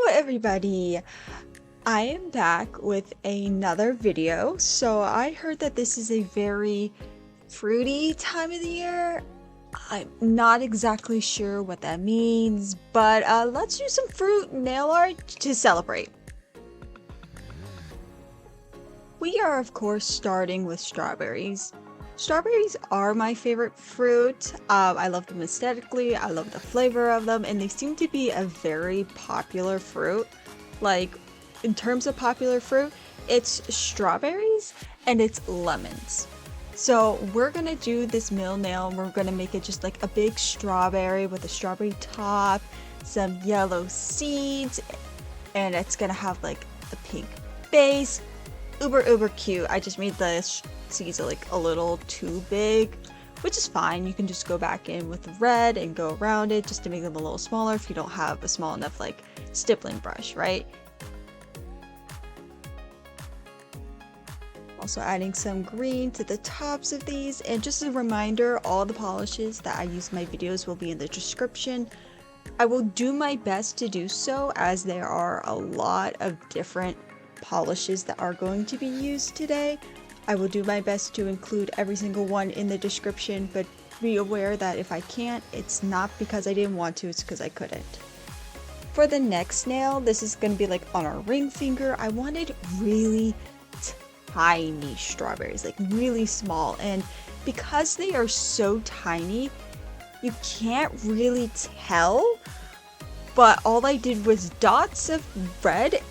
Everybody, I am back with another video. So I heard that this is a very fruity time of the year. I'm not exactly sure what that means, but let's do some fruit nail art to celebrate. We are of course starting with strawberries. Strawberries are my favorite fruit. I love them aesthetically, I love the flavor of them, and they seem to be a very popular fruit. Like, in terms of popular fruit, it's strawberries and it's lemons. So we're gonna do this mill nail and we're gonna make it just like a big strawberry with a strawberry top, some yellow seeds, and it's gonna have like a pink base. Uber cute. I just made the seeds like a little too big, which is fine. You can just go back in with the red and go around it just to make them a little smaller if you don't have a small enough like stippling brush, right? Also adding some green to the tops of these, and just a reminder, all the polishes that I use in my videos will be in the description. I will do my best to do so as there are a lot of different polishes that are going to be used today. I will do my best to include every single one in the description, but be aware that if I can't, it's not because I didn't want to, it's because I couldn't. For the next nail, this is going to be like on our ring finger. I wanted really tiny strawberries, like really small, and because they are so tiny, you can't really tell, but all I did was dots of red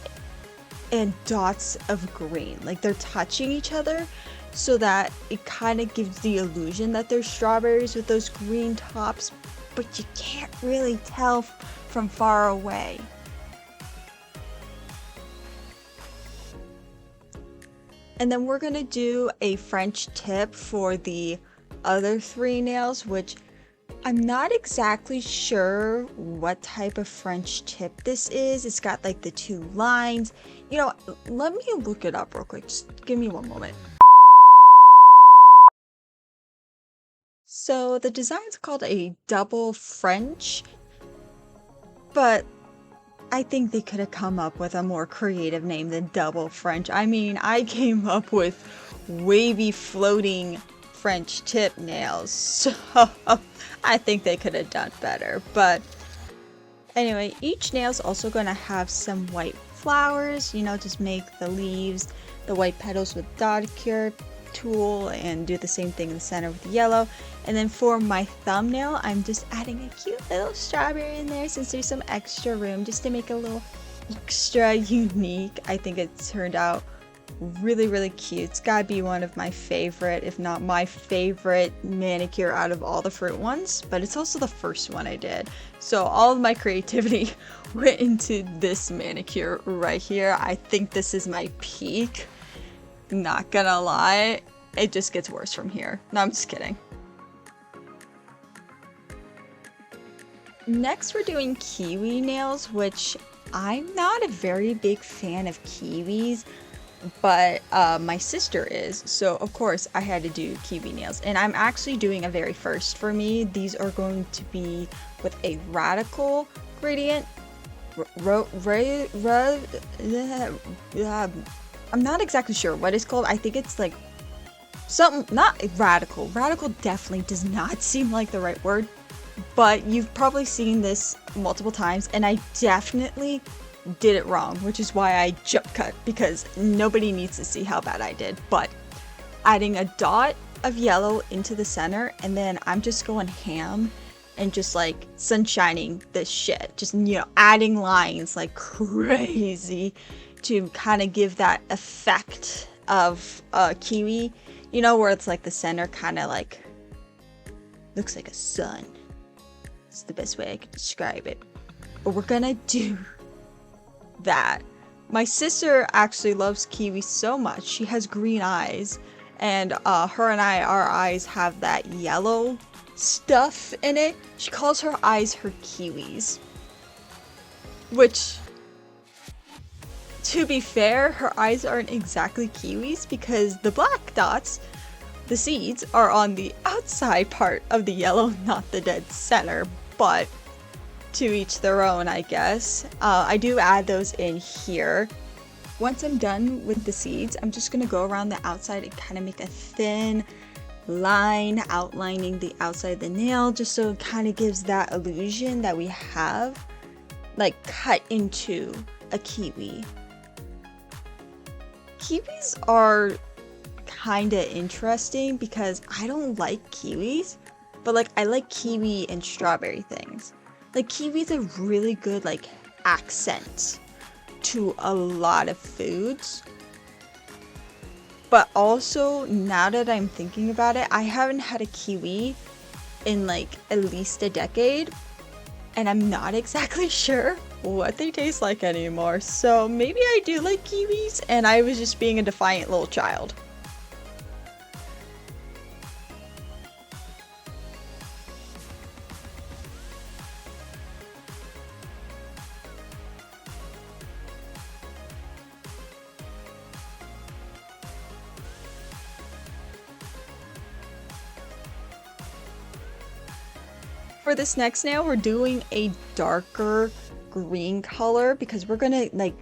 and dots of green, like they're touching each other, so that it kind of gives the illusion that they're strawberries with those green tops, but you can't really tell from far away. And then we're gonna do a French tip for the other three nails, which I'm not exactly sure what type of French tip this is. It's got like the two lines. You know, let me look it up real quick. Just give me one moment. So the design's called a double French, but I think they could have come up with a more creative name than double French. I mean, I came up with wavy floating French tip nails, so I think they could have done better. But anyway, each nail's also going to have some white flowers, you know, just make the leaves, the white petals with dot cure tool, and do the same thing in the center with the yellow. And then for my thumbnail, I'm just adding a cute little strawberry in there since there's some extra room, just to make it a little extra unique. I think it turned out really cute. It's gotta be one of my favorite, if not my favorite manicure out of all the fruit ones, but it's also the first one I did, so all of my creativity went into this manicure right here. I think this is my peak, not gonna lie. It just gets worse from here. No, I'm just kidding. Next we're doing kiwi nails, which I'm not a very big fan of kiwis, but my sister is, so of course I had to do kiwi nails, and I'm actually doing a very first for me. These are going to be with a radical gradient. I'm not exactly sure what it's called. I think it's like something, not radical. Radical definitely does not seem like the right word, but you've probably seen this multiple times, and I definitely did it wrong, which is why I jump cut, because nobody needs to see how bad I did. But adding a dot of yellow into the center, and then I'm just going ham and just like sunshining this shit, just, you know, adding lines like crazy to kind of give that effect of kiwi, you know, where it's like the center kind of like looks like a sun. It's the best way I could describe it. But we're gonna do that. My sister actually loves kiwi so much. She has green eyes, and her and our eyes have that yellow stuff in it. She calls her eyes her kiwis, which, to be fair, her eyes aren't exactly kiwis because the black dots, the seeds, are on the outside part of the yellow, not the dead center. But to each their own, I guess. I do add those in here. Once I'm done with the seeds, I'm just gonna go around the outside and kind of make a thin line outlining the outside of the nail, just so it kind of gives that illusion that we have like cut into a kiwi. Kiwis are kind of interesting because I don't like kiwis, but like I like kiwi and strawberry things. Like kiwi's a really good like accent to a lot of foods. But also, now that I'm thinking about it, I haven't had a kiwi in like at least a decade, and I'm not exactly sure what they taste like anymore. So maybe I do like kiwis and I was just being a defiant little child. For this next nail, we're doing a darker green color because we're gonna like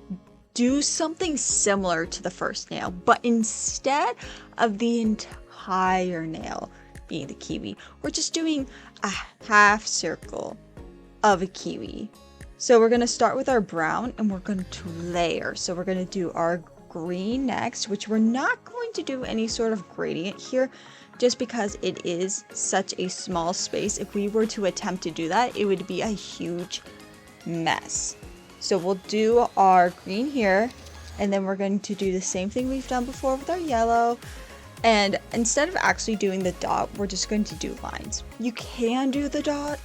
do something similar to the first nail, but instead of the entire nail being the kiwi, we're just doing a half circle of a kiwi. So we're gonna start with our brown and we're going to layer. So we're gonna do our green next, which we're not going to do any sort of gradient here, just because it is such a small space. If we were to attempt to do that, it would be a huge mess. So we'll do our green here, and then we're going to do the same thing we've done before with our yellow. And instead of actually doing the dot, we're just going to do lines. You can do the dot,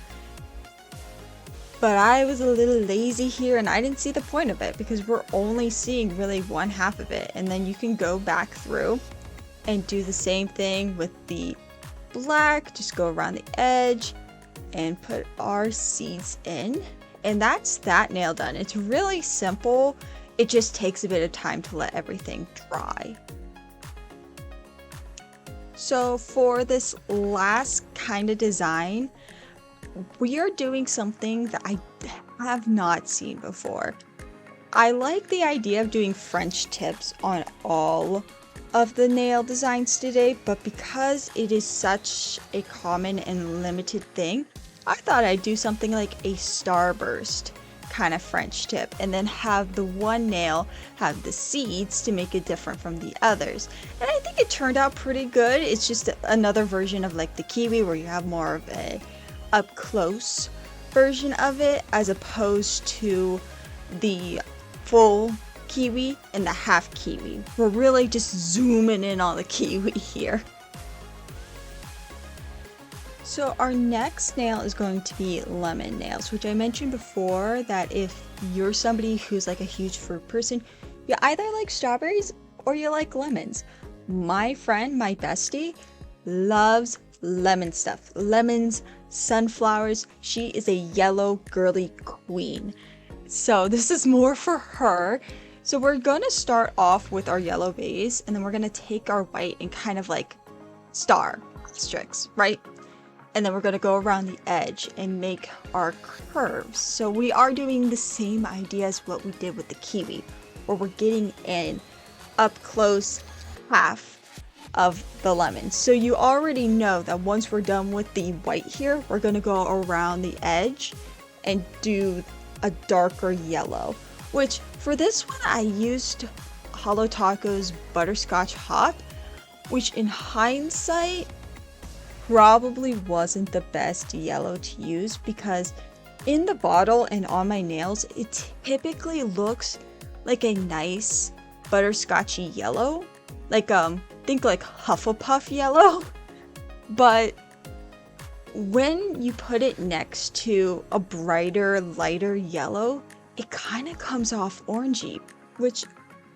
but I was a little lazy here and I didn't see the point of it because we're only seeing really one half of it. And then you can go back through and do the same thing with the black. Just go around the edge and put our seeds in. And that's that nail done. It's really simple. It just takes a bit of time to let everything dry. So for this last kind of design, we are doing something that I have not seen before. I like the idea of doing French tips on all of the nail designs today, but because it is such a common and limited thing, I thought I'd do something like a starburst kind of French tip and then have the one nail have the seeds to make it different from the others. And I think it turned out pretty good. It's just another version of like the kiwi where you have more of a up close version of it as opposed to the full kiwi and the half kiwi. We're really just zooming in on the kiwi here. So our next nail is going to be lemon nails, which I mentioned before that if you're somebody who's like a huge fruit person, you either like strawberries or you like lemons. My friend, my bestie, loves lemon stuff. Lemons, sunflowers. She is a yellow girly queen. So this is more for her. So we're going to start off with our yellow base and then we're going to take our white and kind of like star asterisks, right? And then we're going to go around the edge and make our curves. So we are doing the same idea as what we did with the kiwi, where we're getting in up close half of the lemon. So you already know that once we're done with the white here, we're going to go around the edge and do a darker yellow, which for this one I used Holo Taco's Butterscotch Hop, which in hindsight probably wasn't the best yellow to use because in the bottle and on my nails it typically looks like a nice butterscotchy yellow, like think like Hufflepuff yellow, but when you put it next to a brighter lighter yellow, it kind of comes off orangey, which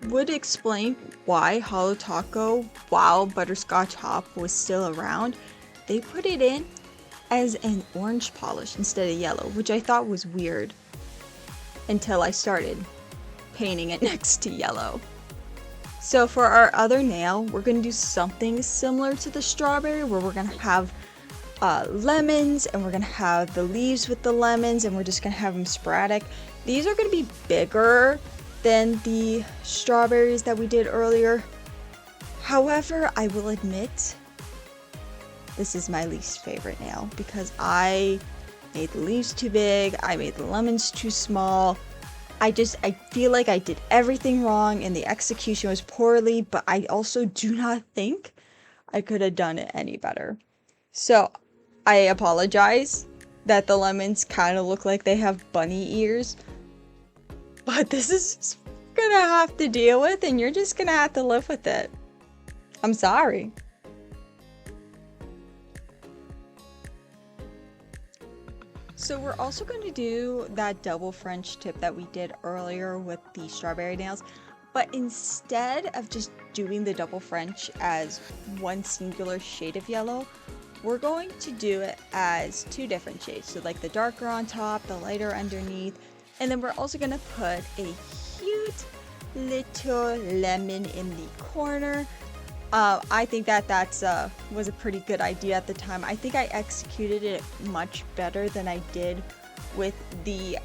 would explain why Holo Taco, while Butterscotch Hop was still around, they put it in as an orange polish instead of yellow, which I thought was weird until I started painting it next to yellow. So for our other nail, we're going to do something similar to the strawberry where we're going to have lemons, and we're gonna have the leaves with the lemons, and we're just gonna have them sporadic. These are gonna be bigger than the strawberries that we did earlier. However, I will admit, this is my least favorite nail because I made the leaves too big, I made the lemons too small. I feel like I did everything wrong and the execution was poorly, but I also do not think I could have done it any better. So I apologize that the lemons kind of look like they have bunny ears, but this is gonna have to deal with, and you're just gonna have to live with it. I'm sorry. So we're also going to do that double French tip that we did earlier with the strawberry nails, but instead of just doing the double French as one singular shade of yellow, we're going to do it as two different shades. So like the darker on top, the lighter underneath, and then we're also going to put a cute little lemon in the corner. I think that was a pretty good idea at the time. I think I executed it much better than I did with the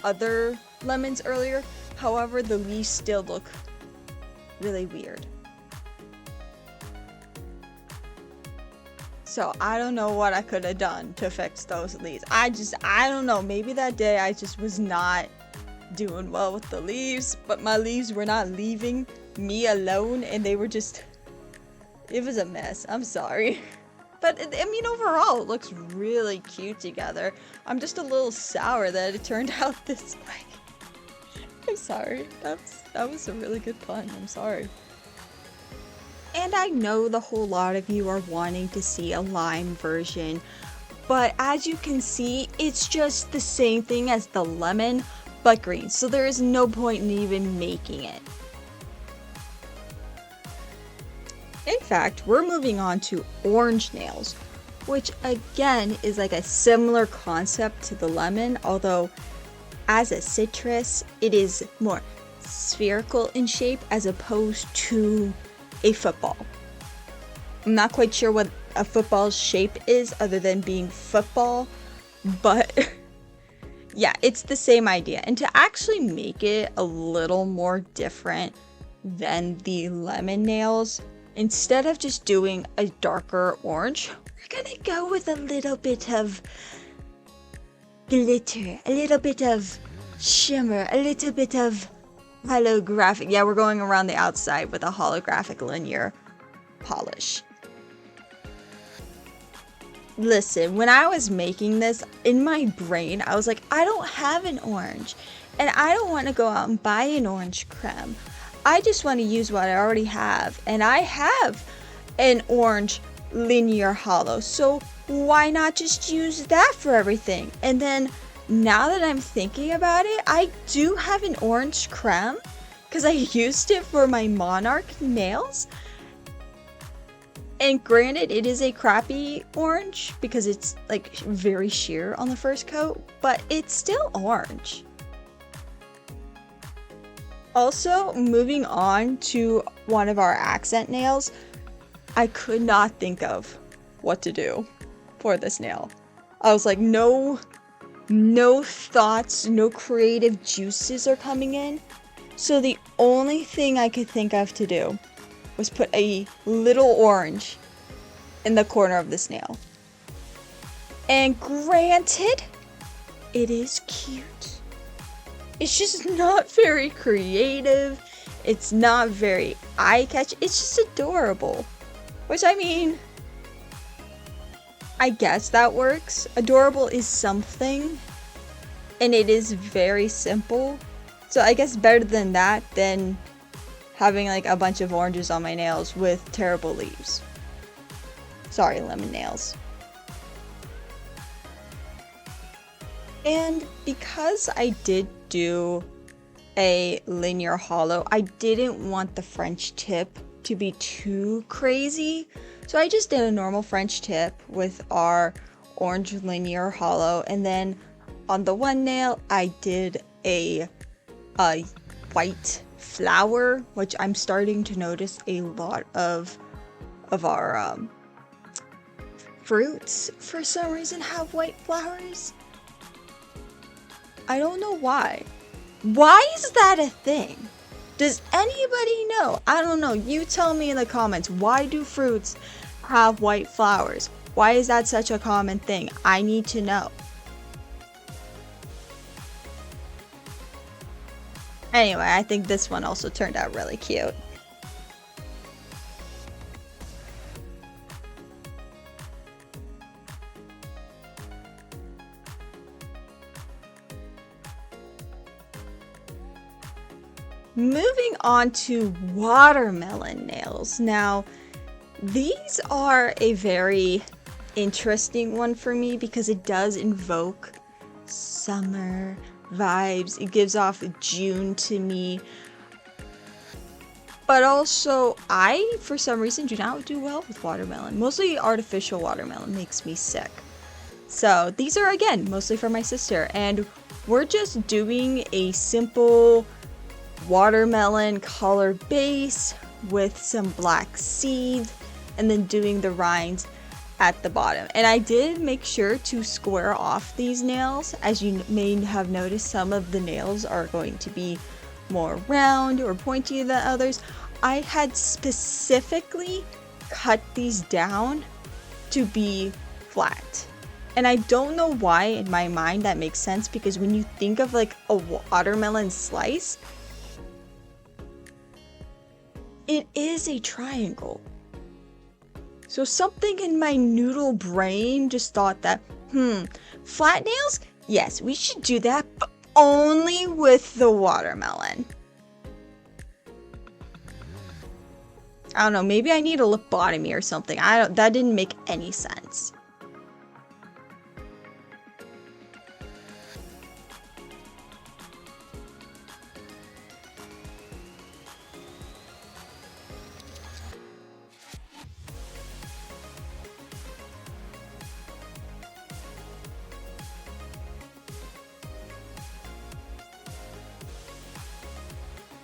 other lemons earlier. However, the leaves still look really weird. So I don't know what I could have done to fix those leaves. I don't know. Maybe that day I just was not doing well with the leaves, but my leaves were not leaving me alone, and they were just... It was a mess. I'm sorry. But, I mean, overall, it looks really cute together. I'm just a little sour that it turned out this way. I'm sorry. That was a really good pun. I'm sorry. And I know the whole lot of you are wanting to see a lime version, but as you can see, it's just the same thing as the lemon, but green. So there is no point in even making it. In fact, we're moving on to orange nails, which again is like a similar concept to the lemon, although as a citrus, it is more spherical in shape as opposed to a football. I'm not quite sure what a football's shape is other than being football, but yeah, it's the same idea. And to actually make it a little more different than the lemon nails, instead of just doing a darker orange, we're gonna go with a little bit of glitter, a little bit of shimmer, a little bit of holographic. Yeah, we're going around the outside with a holographic linear polish. Listen, when I was making this, in my brain, I was like, I don't have an orange, and I don't want to go out and buy an orange creme. I just want to use what I already have, and I have an orange linear holo, so why not just use that for everything? And then now that I'm thinking about it, I do have an orange creme because I used it for my Monarch nails. And granted, it is a crappy orange because it's like very sheer on the first coat, but it's still orange. Also, moving on to one of our accent nails, I could not think of what to do for this nail. I was like, no thoughts, no creative juices are coming in. So the only thing I could think of to do was put a little orange in the corner of this nail. And granted, it is cute. It's just not very creative. It's not very eye-catching. It's just adorable. Which, I mean, I guess that works. Adorable is something. And it is very simple. So I guess better than that than having like a bunch of oranges on my nails with terrible leaves. Sorry, lemon nails. And because I did do a linear holo, I didn't want the French tip to be too crazy. So I just did a normal French tip with our orange linear holo. And then on the one nail, I did a white flower, which I'm starting to notice a lot of our fruits, for some reason, have white flowers. I don't know why. Why is that a thing? Does anybody know? I don't know. You tell me in the comments. Why do fruits have white flowers? Why is that such a common thing? I need to know. Anyway, I think this one also turned out really cute. Moving on to watermelon nails. Now, these are a very interesting one for me because it does invoke summer vibes. It gives off June to me. But also, I, for some reason, do not do well with watermelon. Mostly artificial watermelon makes me sick. So these are, again, mostly for my sister. And we're just doing a simple watermelon color base with some black seeds and then doing the rinds at the bottom. And I did make sure to square off these nails. As you may have noticed, some of the nails are going to be more round or pointy than others. I had specifically cut these down to be flat. And I don't know why in my mind that makes sense, because when you think of like a watermelon slice, it is a triangle. So something in my noodle brain just thought that, flat nails? Yes, we should do that, but only with the watermelon. I don't know, maybe I need a lobotomy or something. That didn't make any sense.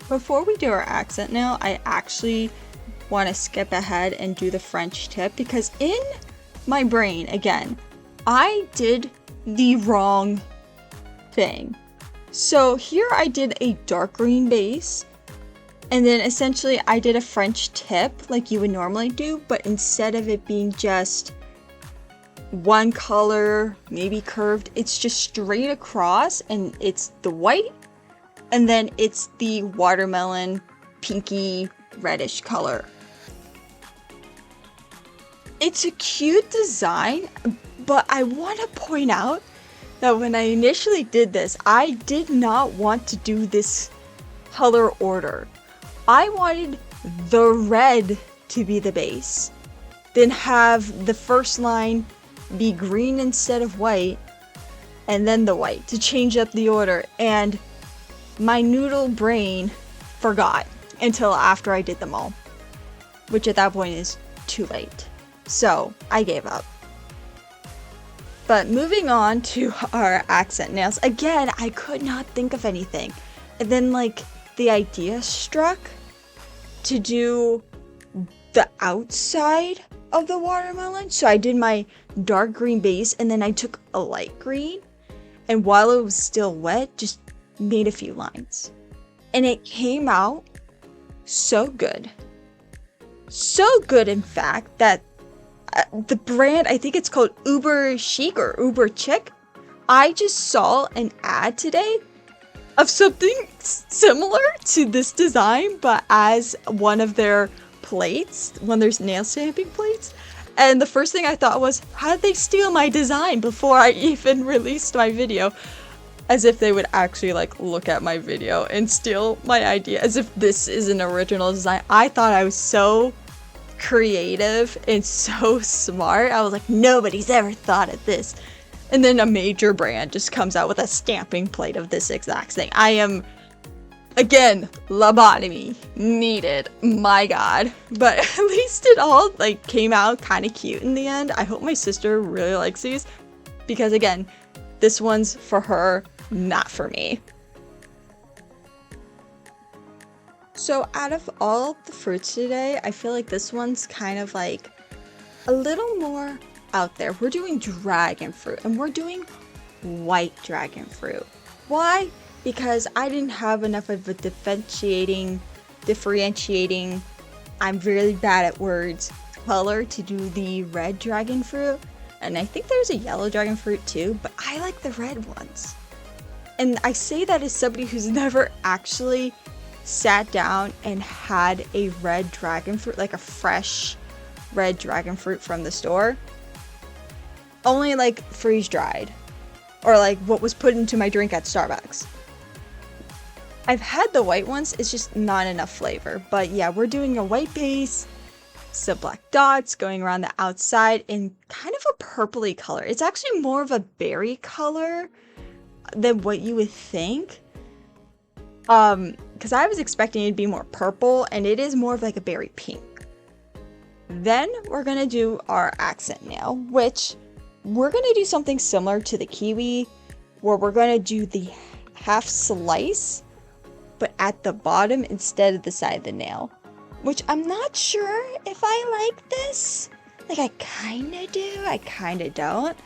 Before we do our accent nail, I actually want to skip ahead and do the French tip, because in my brain, again, I did the wrong thing. So here I did a dark green base, and then essentially I did a French tip like you would normally do, but instead of it being just one color, maybe curved, it's just straight across, and it's the white, and then it's the watermelon pinky reddish color. It's a cute design, but I want to point out that when I initially did this, I did not want to do this color order. I wanted the red to be the base, then have the first line be green instead of white, and then the white to change up the order. And my noodle brain forgot until after I did them all, which at that point is too late. So I gave up. But moving on to our accent nails, again, I could not think of anything. And then like the idea struck to do the outside of the watermelon. So I did my dark green base, and then I took a light green, and while it was still wet, just made a few lines. And it came out so good. So good, in fact, that the brand, I think it's called Uber Chic or Uber Chic. I just saw an ad today of something similar to this design, but as one of their plates, one of their nail stamping plates. And the first thing I thought was, how did they steal my design before I even released my video? As if they would actually like look at my video and steal my idea, as if this is an original design. I thought I was so creative and so smart. I was like, nobody's ever thought of this. And then a major brand just comes out with a stamping plate of this exact thing. I am, again, lobotomy needed. My God. But at least it all like came out kind of cute in the end. I hope my sister really likes these, because again, this one's for her, not for me. So out of all the fruits today, I feel like this one's kind of like a little more out there. We're doing dragon fruit, and we're doing white dragon fruit. Why? Because I didn't have enough of a differentiating, I'm really bad at words, color to do the red dragon fruit. And I think there's a yellow dragon fruit too, but I like the red ones. And I say that as somebody who's never actually sat down and had a red dragon fruit, like a fresh red dragon fruit from the store. Only like freeze dried, or like what was put into my drink at Starbucks. I've had the white ones, it's just not enough flavor. But yeah, we're doing a white base, some black dots going around the outside in kind of a purpley color. It's actually more of a berry color than what you would think. Because I was expecting it to be more purple, and it is more of like a berry pink. Then we're gonna do our accent nail, which we're gonna do something similar to the kiwi, where we're gonna do the half slice, but at the bottom instead of the side of the nail. Which I'm not sure if I like this. Like, I kinda do, I kinda don't.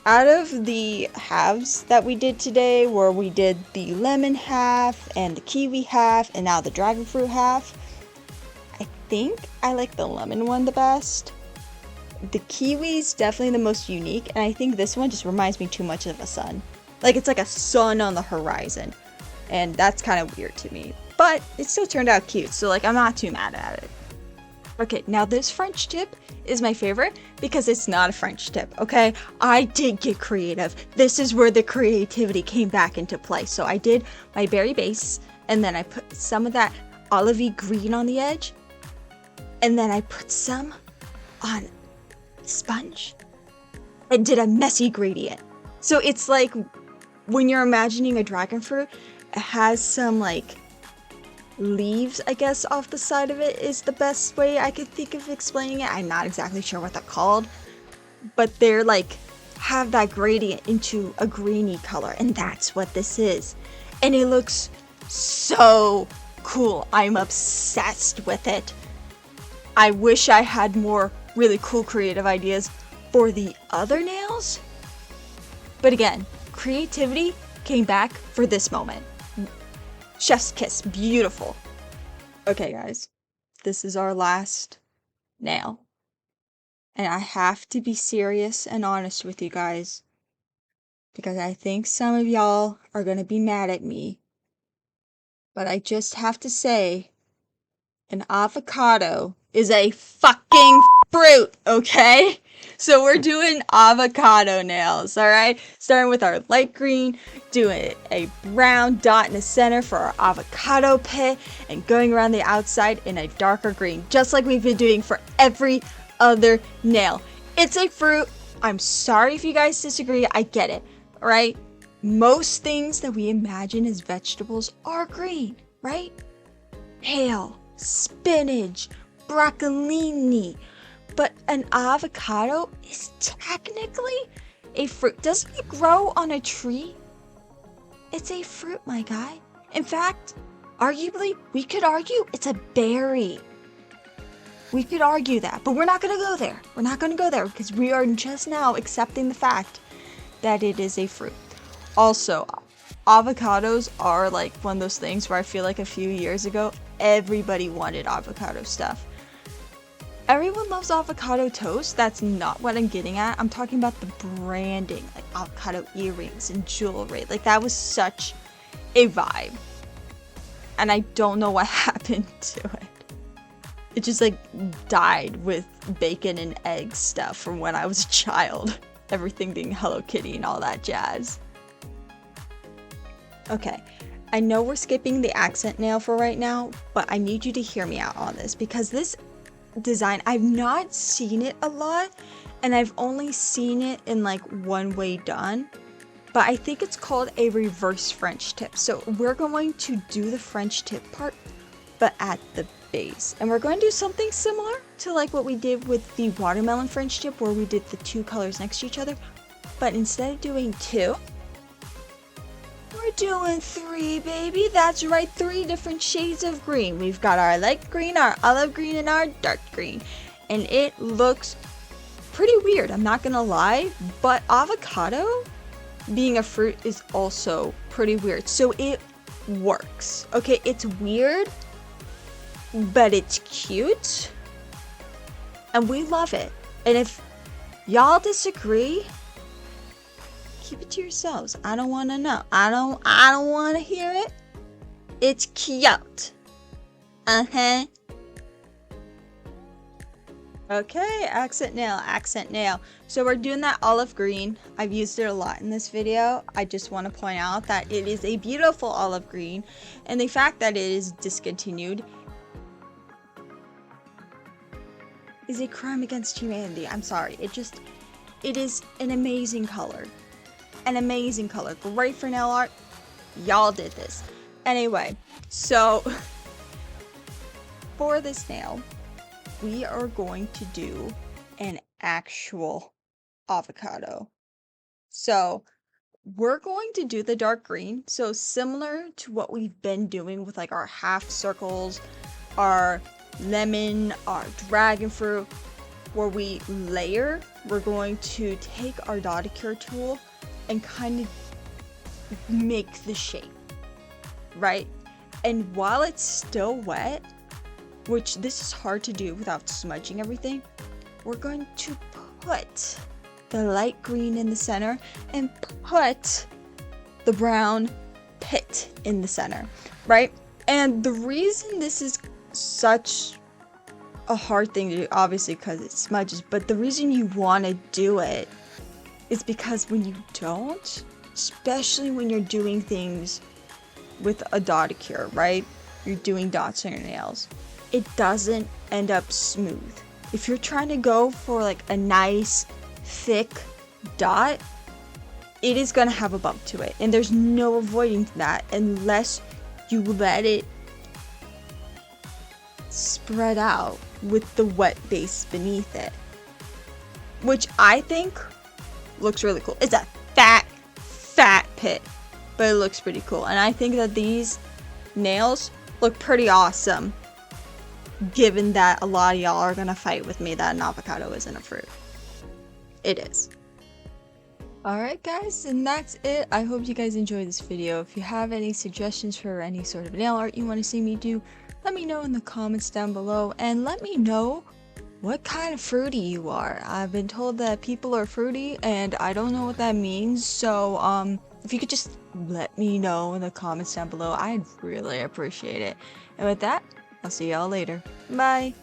Out of the halves that we did today, where we did the lemon half and the kiwi half and now the dragon fruit half, I think I like the lemon one the best. The kiwi's definitely the most unique, and I think this one just reminds me too much of a sun. Like, it's like a sun on the horizon, and that's kind of weird to me. But it still turned out cute, so like, I'm not too mad at it. Okay, now this French tip is my favorite because it's not a French tip, okay? I did get creative. This is where the creativity came back into play. So I did my berry base, and then I put some of that olivey green on the edge, and then I put some on sponge and did a messy gradient. So it's like when you're imagining a dragon fruit, it has some like leaves, I guess, off the side of it is the best way I could think of explaining it. I'm not exactly sure what they're called, but they're like have that gradient into a greeny color, and that's what this is. And it looks so cool. I'm obsessed with it. I wish I had more really cool creative ideas for the other nails, but again, creativity came back for this moment. Chef's kiss, beautiful. Okay guys, this is our last nail. And I have to be serious and honest with you guys, because I think some of y'all are gonna be mad at me. But I just have to say, an avocado is a fucking fruit, okay? So we're doing avocado nails, alright? Starting with our light green, doing a brown dot in the center for our avocado pit, and going around the outside in a darker green, just like we've been doing for every other nail. It's a fruit. I'm sorry if you guys disagree, I get it, alright? Most things that we imagine as vegetables are green, right? Kale, spinach, broccolini. But an avocado is technically a fruit. Doesn't it grow on a tree? It's a fruit, my guy. In fact, arguably, we could argue it's a berry. We could argue that, but we're not going to go there. We're not going to go there because we are just now accepting the fact that it is a fruit. Also, avocados are like one of those things where I feel like a few years ago, everybody wanted avocado stuff. Everyone loves avocado toast. That's not what I'm getting at. I'm talking about the branding, like avocado earrings and jewelry. Like, that was such a vibe. And I don't know what happened to it. It just like died with bacon and egg stuff from when I was a child. Everything being Hello Kitty and all that jazz. Okay, I know we're skipping the accent nail for right now, but I need you to hear me out on this because this design, I've not seen it a lot, and I've only seen it in like one way done, but I think it's called a reverse French tip. So we're going to do the French tip part, but at the base, and we're going to do something similar to like what we did with the watermelon French tip, where we did the two colors next to each other, but instead of doing two, we're doing three, baby. That's right, 3 different shades of green. We've got our light green, our olive green, and our dark green. And it looks pretty weird, I'm not gonna lie, but avocado being a fruit is also pretty weird. So it works. Okay, it's weird, but it's cute. And we love it. And if y'all disagree, keep it to yourselves. I don't want to know. I don't want to hear it. It's cute. Uh-huh. Okay, accent nail. So we're doing that olive green. I've used it a lot in this video. I just want to point out that it is a beautiful olive green, and the fact that it is discontinued is a crime against humanity. I'm sorry. It is an amazing color. An amazing color. Great for nail art. Y'all did this. Anyway, so for this nail, we are going to do an actual avocado. So we're going to do the dark green. So similar to what we've been doing with like our half circles, our lemon, our dragon fruit, where we layer, we're going to take our dotacure tool and kind of make the shape, right? And while it's still wet, which this is hard to do without smudging everything, we're going to put the light green in the center and put the brown pit in the center, right? And the reason this is such a hard thing to do, obviously because it smudges, but the reason you want to do it is because when you don't, especially when you're doing things with a dotacure, right? You're doing dots on your nails, it doesn't end up smooth. If you're trying to go for like a nice thick dot, it is going to have a bump to it, and there's no avoiding that unless you let it spread out with the wet base beneath it, which I think looks really cool. It's a fat pit, but it looks pretty cool, and I think that these nails look pretty awesome, given that a lot of y'all are gonna fight with me that an avocado isn't a fruit. It is. Alright guys, and that's it. I hope you guys enjoyed this video. If you have any suggestions for any sort of nail art you want to see me do, let me know in the comments down below, and let me know what kind of fruity you are. I've been told that people are fruity, and I don't know what that means, so if you could just let me know in the comments down below, I'd really appreciate it. And with that, I'll see y'all later. Bye!